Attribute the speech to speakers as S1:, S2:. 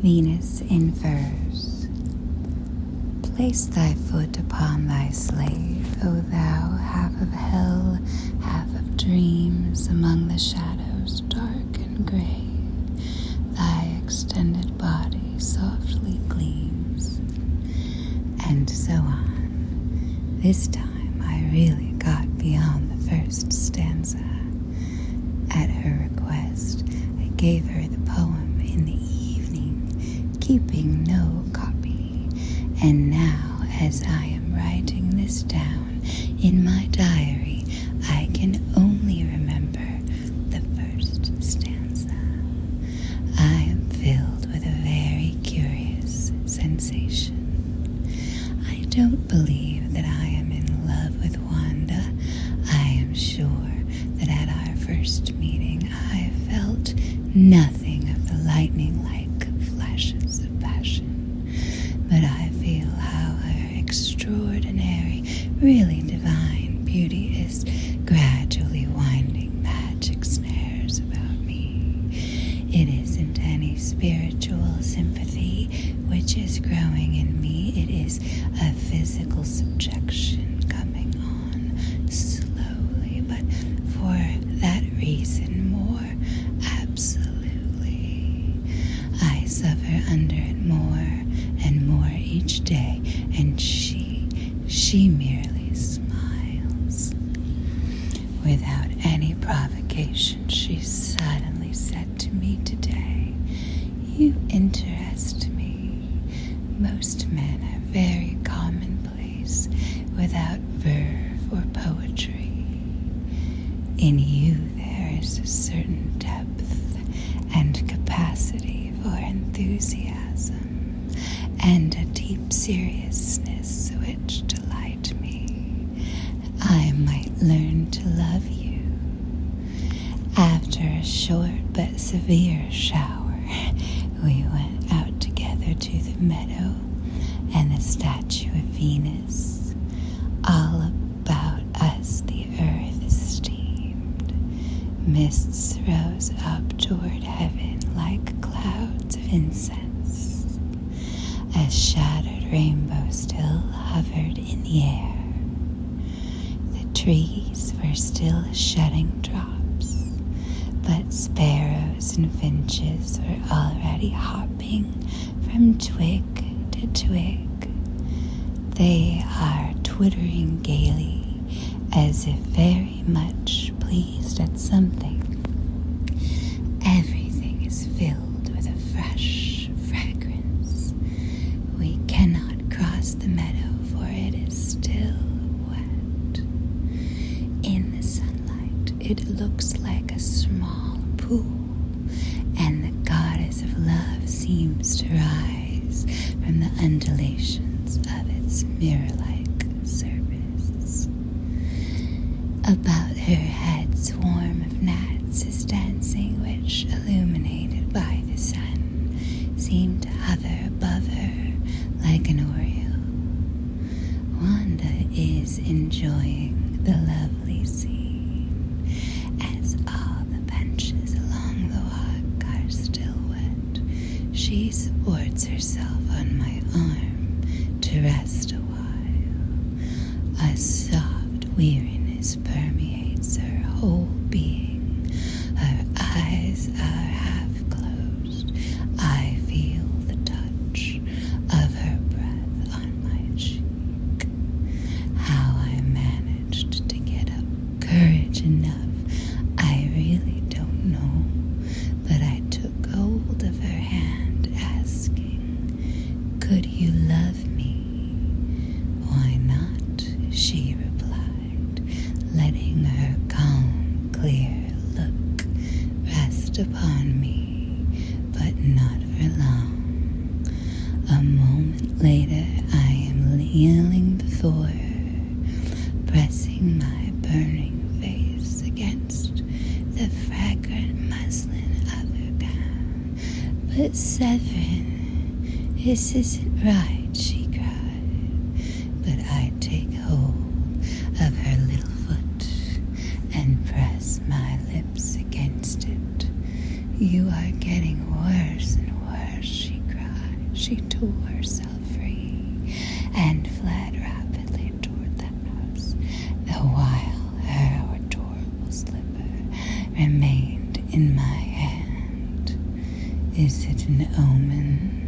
S1: Venus in furs. Place thy foot upon thy slave, O thou, half of hell, half of dreams, among the shadows dark and gray. Thy extended body softly gleams. And so on. This time I really got beyond the first stanza. At her request, I gave her the poem in the evening, keeping no copy. And now, as I am writing this down in my diary, I can only remember the first stanza. I am filled with a very curious sensation. I don't believe that I am in love with Wanda. I am sure that at our first meeting I felt nothing of the lightning-like flashes of passion, but I feel how her extraordinary, really divine beauty is gradually winding magic snares about me. It isn't any spiritual sympathy which is growing in me. It is a physical subjection coming on slowly, but for that reason more absolutely. I suffer under it more and more each day, and she merely smiles. Without any provocation, she suddenly said to me today, "You interest me. Most men are very commonplace, without verve or poetry. In you there is a certain depth and capacity for enthusiasm, and a deep seriousness which delight me. I might learn to love you." After a short but severe shower, we went out together to the meadow and the statue of Venus. All about us the earth steamed. Mists rose up toward heaven like clouds of incense. A shattered rainbow still hovered in the air. The trees were still shedding drops, but sparrows and finches were already hopping from twig to twig. They are twittering gaily, as if very much pleased at something. Everything is filled with a fresh fragrance. We cannot cross the meadow, for it is still wet. In the sunlight, it looks like a small pool, and the goddess of love seems to rise from the undulations of its mirror-like surface. About her head, swarm of gnats is dancing, which, illuminated by the sun, seem to hover above her like an oriole. Wanda is enjoying the lovely scene, as all the benches along the walk are still wet. She supports herself on my arm to rest a while. A soft weariness permeates her whole being. Her eyes are half closed. I feel the touch of her breath on my cheek. How I managed to get up courage enough, I really don't know, but I took hold of her hand, asking, "Could you love me?" "Why not?" she replied, letting her calm, clear look rest upon me, but not for long. A moment later, I am kneeling before her, pressing my burning face against the fragrant muslin of her gown. "But Severin, this isn't right," she cried. But I take hold of her little foot and press my lips against it. "You are getting worse and worse," she cried. she tore herself free and fled rapidly toward the house, the while her adorable slipper remained in my hand. Is it an omen?